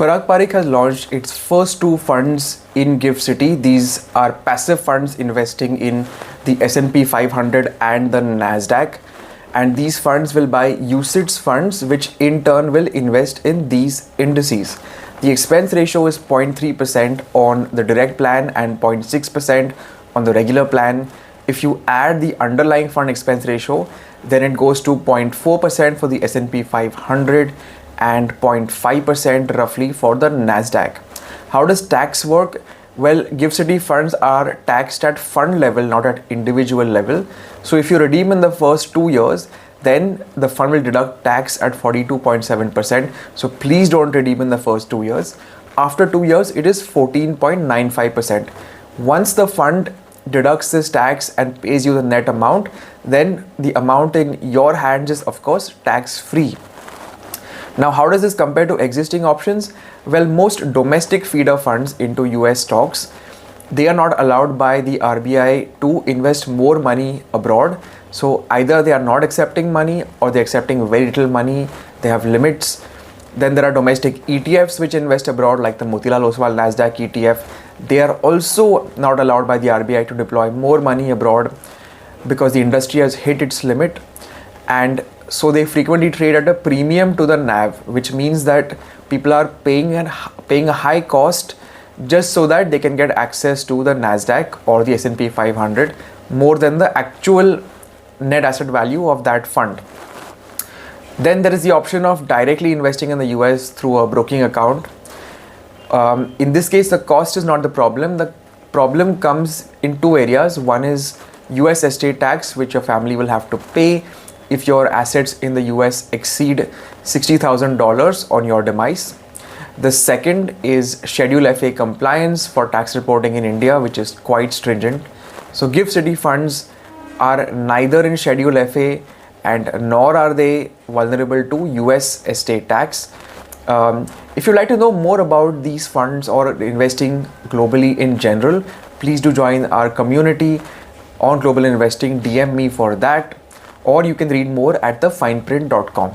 Parag Parikh has launched its first two funds in Gift City. These are passive funds investing in the S&P 500 and the Nasdaq. And these funds will buy UCITS funds, which in turn will invest in these indices. The expense ratio is 0.3% on the direct plan and 0.6% on the regular plan. If you add the underlying fund expense ratio, then it goes to 0.4% for the S&P 500 and 0.5% roughly for the Nasdaq. How does tax work? Well, Gift City funds are taxed at fund level, not at individual level. So if you redeem in the first 2 years, then the fund will deduct tax at 42.7%. So please don't redeem in the first 2 years. After 2 years, it is 14.95%. Once the fund deducts this tax and pays you the net amount, then the amount in your hands is of course tax free. Now, how does this compare to existing options? Well, most domestic feeder funds into US stocks, they are not allowed by the RBI to invest more money abroad. So either they are not accepting money or they're accepting very little money. They have limits. Then there are domestic ETFs which invest abroad, like the Motilal Oswal Nasdaq ETF. They are also not allowed by the RBI to deploy more money abroad because the industry has hit its limit. And so they frequently trade at a premium to the NAV, which means that people are paying a high cost just so that they can get access to the Nasdaq or the S&P 500 more than the actual net asset value of that fund. Then there is the option of directly investing in the US through a broking account. In this case, the cost is not the problem. The problem comes in two areas. One is US estate tax, which your family will have to pay if your assets in the US exceed $60,000 on your demise. The second is Schedule FA compliance for tax reporting in India, which is quite stringent. So Gift City funds are neither in Schedule FA and nor are they vulnerable to US estate tax. If you'd like to know more about these funds or investing globally in general, please do join our community on global investing. DM me for that, or you can read more at thefineprint.com.